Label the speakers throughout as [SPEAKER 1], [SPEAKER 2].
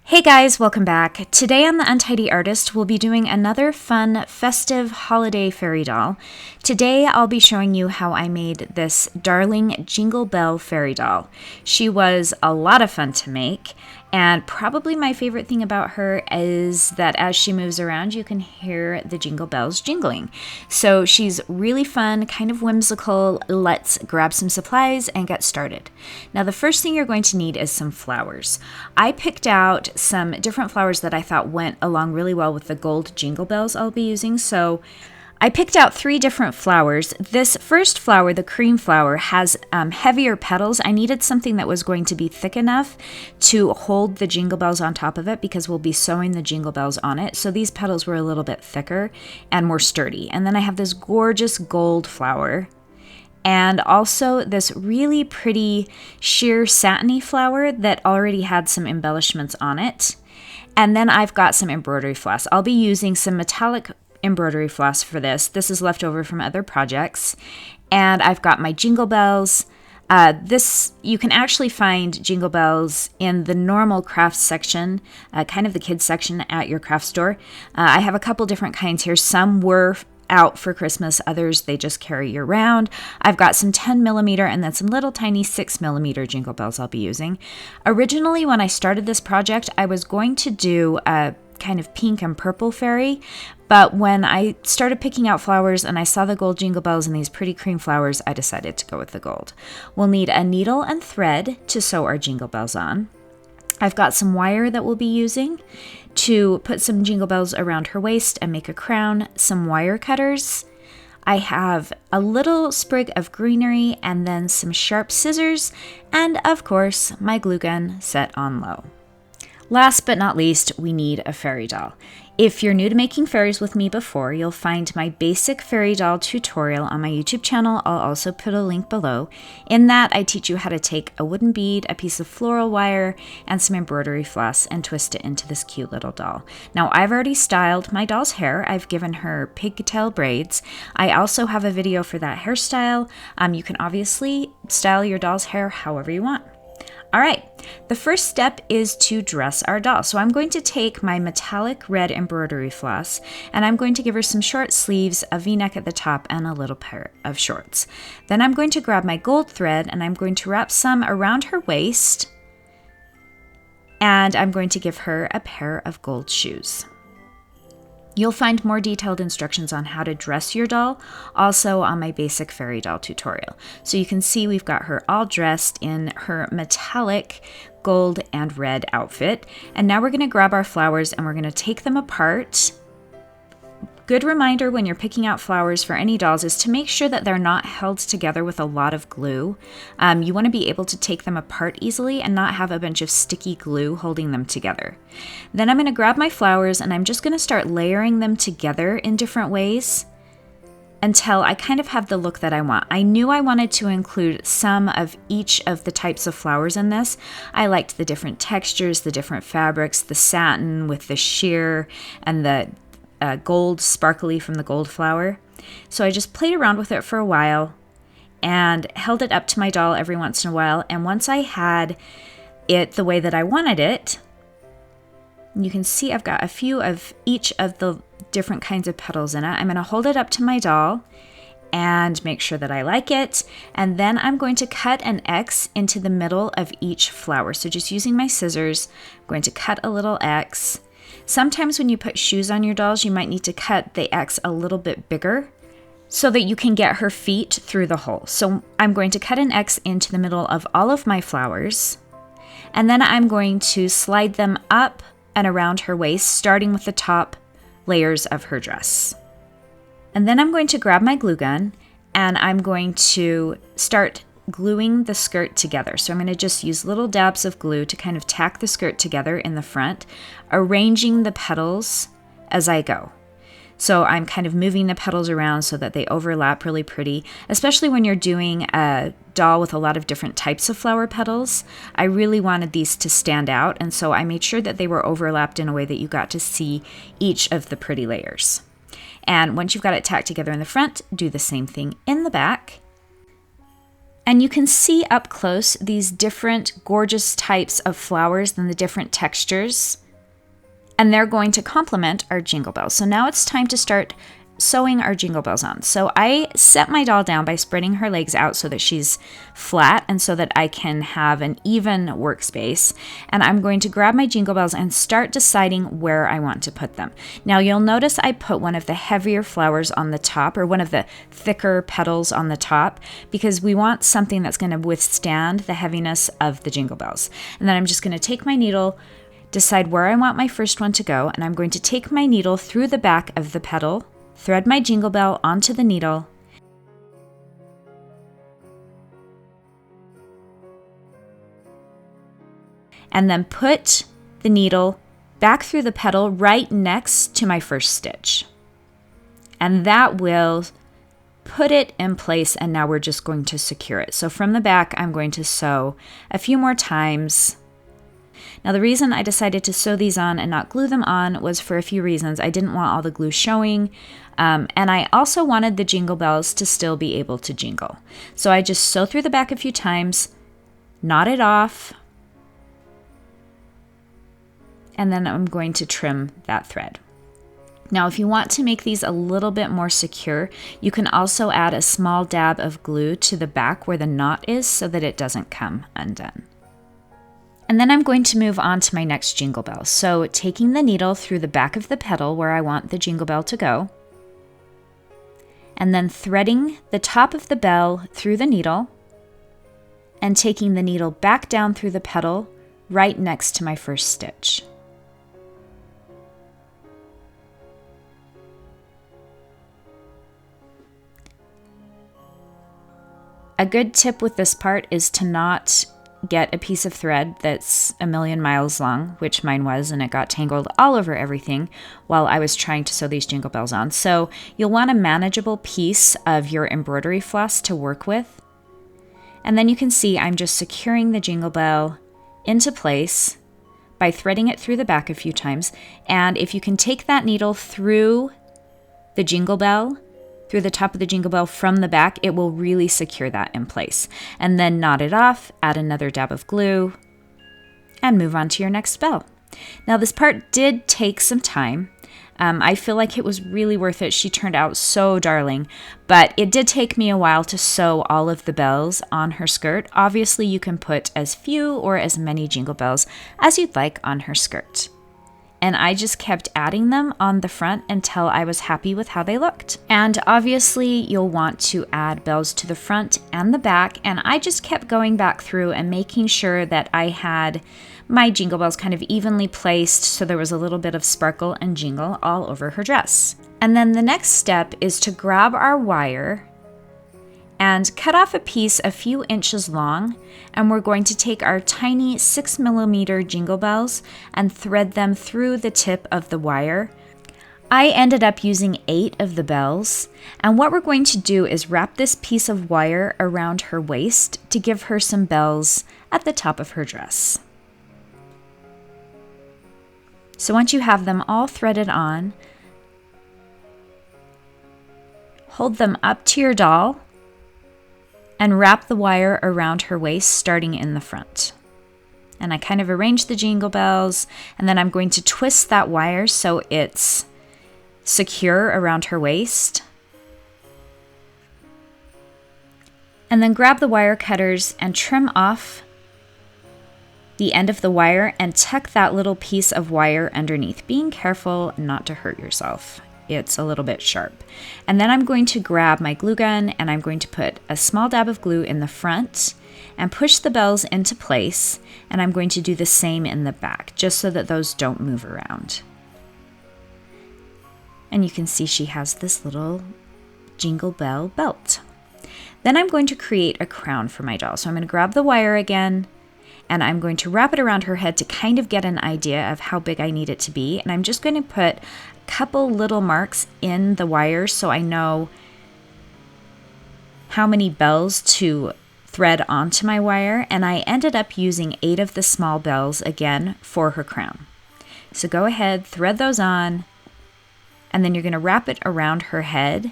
[SPEAKER 1] Hey guys, welcome back. Today on The Untidy Artist, we'll be doing another fun, festive holiday fairy doll. Today I'll be showing you how I made this darling Jingle Bell fairy doll. She was a lot of fun to make, and probably my favorite thing about her is that as she moves around, you can hear the jingle bells jingling. So she's really fun, kind of whimsical. Let's grab some supplies and get started. Now the first thing you're going to need is some flowers. I picked out some different flowers that I thought went along really well with the gold jingle bells I'll be using. So I picked out 3 different flowers. This first flower, the cream flower, has heavier petals. I needed something that was going to be thick enough to hold the jingle bells on top of it because we'll be sewing the jingle bells on it. So these petals were a little bit thicker and more sturdy. And then I have this gorgeous gold flower and also this really pretty sheer satiny flower that already had some embellishments on it. And then I've got some embroidery floss. I'll be using some metallic embroidery floss for this. This is left over from other projects. And I've got my jingle bells. You can actually find jingle bells in the normal crafts section, kind of the kids section at your craft store. I have a couple different kinds here. Some were out for Christmas, others they just carry year round. I've got some 10mm and then some little tiny 6mm jingle bells I'll be using. Originally, when I started this project, I was going to do a kind of pink and purple fairy, but when I started picking out flowers and I saw the gold jingle bells and these pretty cream flowers, I decided to go with the gold. We'll need a needle and thread to sew our jingle bells on. I've got some wire that we'll be using to put some jingle bells around her waist and make a crown, some wire cutters. I have a little sprig of greenery and then some sharp scissors, and of course, my glue gun set on low. Last but not least, we need a fairy doll. If you're new to making fairies with me before, you'll find my basic fairy doll tutorial on my YouTube channel. I'll also put a link below. In that, I teach you how to take a wooden bead, a piece of floral wire, and some embroidery floss and twist it into this cute little doll. Now, I've already styled my doll's hair. I've given her pigtail braids. I also have a video for that hairstyle. You can obviously style your doll's hair however you want. All right, the first step is to dress our doll. So I'm going to take my metallic red embroidery floss and I'm going to give her some short sleeves, a V-neck at the top, and a little pair of shorts. Then I'm going to grab my gold thread and I'm going to wrap some around her waist, and I'm going to give her a pair of gold shoes. You'll find more detailed instructions on how to dress your doll also on my basic fairy doll tutorial. So you can see we've got her all dressed in her metallic gold and red outfit. And now we're going to grab our flowers and we're going to take them apart. Good reminder when you're picking out flowers for any dolls is to make sure that they're not held together with a lot of glue. You want to be able to take them apart easily and not have a bunch of sticky glue holding them together. Then I'm going to grab my flowers and I'm just going to start layering them together in different ways until I kind of have the look that I want. I knew I wanted to include some of each of the types of flowers in this. I liked the different textures, the different fabrics, the satin with the sheer and the gold sparkly from the gold flower. So I just played around with it for a while and held it up to my doll every once in a while. And once I had it the way that I wanted it, you can see I've got a few of each of the different kinds of petals in it. I'm going to hold it up to my doll and make sure that I like it. And then I'm going to cut an X into the middle of each flower. So just using my scissors, I'm going to cut a little X. Sometimes when you put shoes on your dolls, you might need to cut the X a little bit bigger so that you can get her feet through the hole. So I'm going to cut an X into the middle of all of my flowers, and then I'm going to slide them up and around her waist, starting with the top layers of her dress. And then I'm going to grab my glue gun and I'm going to start gluing the skirt together. So I'm going to just use little dabs of glue to kind of tack the skirt together in the front, arranging the petals as I go. So I'm kind of moving the petals around so that they overlap really pretty, especially when you're doing a doll with a lot of different types of flower petals. I really wanted these to stand out, and so I made sure that they were overlapped in a way that you got to see each of the pretty layers. And once you've got it tacked together in the front, do the same thing in the back. And you can see up close these different gorgeous types of flowers and the different textures. And they're going to complement our jingle bells. So now it's time to start sewing our jingle bells on. So I set my doll down by spreading her legs out so that she's flat and so that I can have an even workspace. And I'm going to grab my jingle bells and start deciding where I want to put them. Now you'll notice I put one of the heavier flowers on the top, or one of the thicker petals on the top, because we want something that's going to withstand the heaviness of the jingle bells. And then I'm just going to take my needle, decide where I want my first one to go, and I'm going to take my needle through the back of the petal, thread my jingle bell onto the needle, and then put the needle back through the petal right next to my first stitch. And that will put it in place, and now we're just going to secure it. So from the back, I'm going to sew a few more times. Now the reason I decided to sew these on and not glue them on was for a few reasons. I didn't want all the glue showing, and I also wanted the jingle bells to still be able to jingle. So I just sew through the back a few times, knot it off, and then I'm going to trim that thread. Now if you want to make these a little bit more secure, you can also add a small dab of glue to the back where the knot is so that it doesn't come undone. And then I'm going to move on to my next jingle bell. So taking the needle through the back of the petal where I want the jingle bell to go, and then threading the top of the bell through the needle, and taking the needle back down through the petal right next to my first stitch. A good tip with this part is to not get a piece of thread that's a million miles long, which mine was, and it got tangled all over everything while I was trying to sew these jingle bells on. So you'll want a manageable piece of your embroidery floss to work with. And then you can see I'm just securing the jingle bell into place by threading it through the back a few times. And if you can take that needle through the jingle bell, through the top of the jingle bell from the back, it will really secure that in place. And then knot it off, add another dab of glue, and move on to your next bell. Now this part did take some time. I feel like it was really worth it. She turned out so darling, but it did take me a while to sew all of the bells on her skirt. Obviously you can put as few or as many jingle bells as you'd like on her skirt. And I just kept adding them on the front until I was happy with how they looked. And obviously you'll want to add bells to the front and the back, and I just kept going back through and making sure that I had my jingle bells kind of evenly placed so there was a little bit of sparkle and jingle all over her dress. And then the next step is to grab our wire and cut off a piece a few inches long, and we're going to take our tiny 6mm jingle bells and thread them through the tip of the wire. I ended up using 8 of the bells, and what we're going to do is wrap this piece of wire around her waist to give her some bells at the top of her dress. So once you have them all threaded on, hold them up to your doll and wrap the wire around her waist starting in the front. And I kind of arrange the jingle bells, and then I'm going to twist that wire so it's secure around her waist. And then grab the wire cutters and trim off the end of the wire and tuck that little piece of wire underneath, being careful not to hurt yourself. It's a little bit sharp. And then I'm going to grab my glue gun and I'm going to put a small dab of glue in the front and push the bells into place, and I'm going to do the same in the back just so that those don't move around. And you can see she has this little jingle bell belt. Then I'm going to create a crown for my doll. So I'm going to grab the wire again, and I'm going to wrap it around her head to kind of get an idea of how big I need it to be. And I'm just going to put a couple little marks in the wire so I know how many bells to thread onto my wire. And I ended up using 8 of the small bells again for her crown. So go ahead, thread those on, and then you're going to wrap it around her head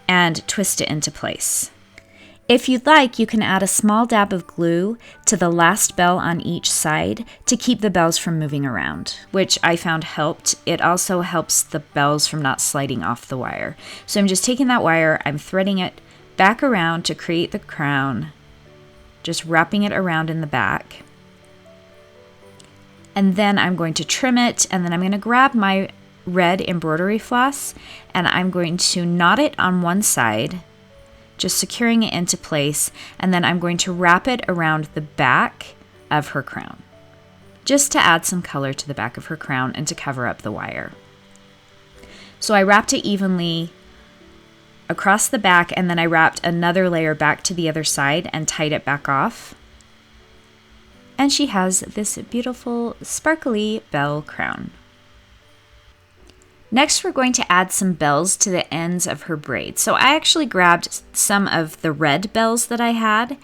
[SPEAKER 1] and twist it into place. If you'd like, you can add a small dab of glue to the last bell on each side to keep the bells from moving around, which I found helped. It also helps the bells from not sliding off the wire. So I'm just taking that wire, I'm threading it back around to create the crown, just wrapping it around in the back. And then I'm going to trim it, and then I'm going to grab my red embroidery floss, and I'm going to knot it on one side, just securing it into place, and then I'm going to wrap it around the back of her crown, just to add some color to the back of her crown and to cover up the wire. So I wrapped it evenly across the back, and then I wrapped another layer back to the other side and tied it back off. And she has this beautiful sparkly bell crown. Next, we're going to add some bells to the ends of her braid. So I actually grabbed some of the red bells that I had,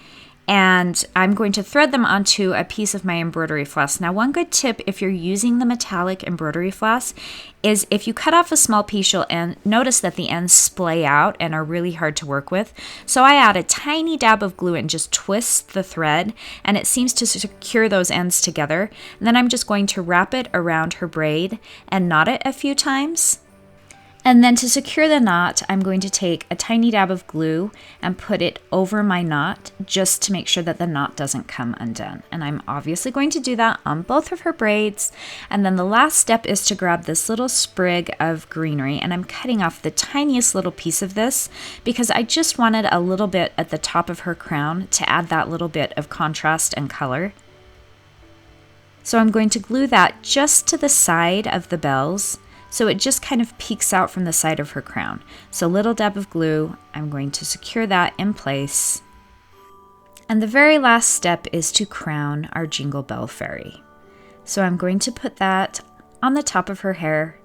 [SPEAKER 1] and I'm going to thread them onto a piece of my embroidery floss. Now, one good tip if you're using the metallic embroidery floss is if you cut off a small piece, you'll notice that the ends splay out and are really hard to work with. So I add a tiny dab of glue and just twist the thread, and it seems to secure those ends together. And then I'm just going to wrap it around her braid and knot it a few times. And then to secure the knot, I'm going to take a tiny dab of glue and put it over my knot just to make sure that the knot doesn't come undone. And I'm obviously going to do that on both of her braids. And then the last step is to grab this little sprig of greenery, and I'm cutting off the tiniest little piece of this because I just wanted a little bit at the top of her crown to add that little bit of contrast and color. So I'm going to glue that just to the side of the bells, so it just kind of peeks out from the side of her crown. So little dab of glue, I'm going to secure that in place. And the very last step is to crown our Jingle Bell Fairy. So I'm going to put that on the top of her hair,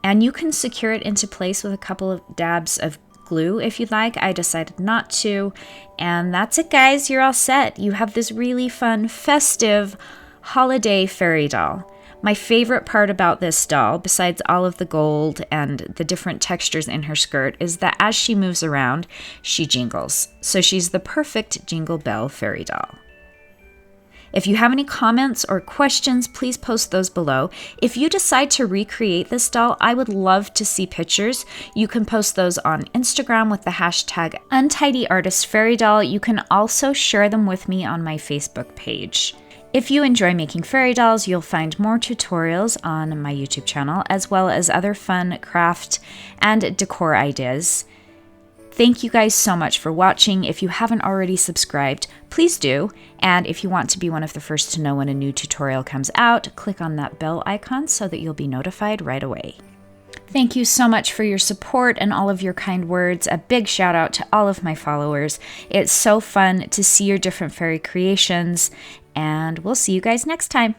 [SPEAKER 1] and you can secure it into place with a couple of dabs of glue if you'd like. I decided not to, and that's it, guys. You're all set. You have this really fun, festive holiday fairy doll. My favorite part about this doll, besides all of the gold and the different textures in her skirt, is that as she moves around, she jingles. So she's the perfect Jingle Bell Fairy doll. If you have any comments or questions, please post those below. If you decide to recreate this doll, I would love to see pictures. You can post those on Instagram with the hashtag #UntidyArtistFairyDoll. You can also share them with me on my Facebook page. If you enjoy making fairy dolls, you'll find more tutorials on my YouTube channel, as well as other fun craft and decor ideas. Thank you guys so much for watching. If you haven't already subscribed, please do. And if you want to be one of the first to know when a new tutorial comes out, click on that bell icon so that you'll be notified right away. Thank you so much for your support and all of your kind words. A big shout out to all of my followers. It's so fun to see your different fairy creations, and we'll see you guys next time.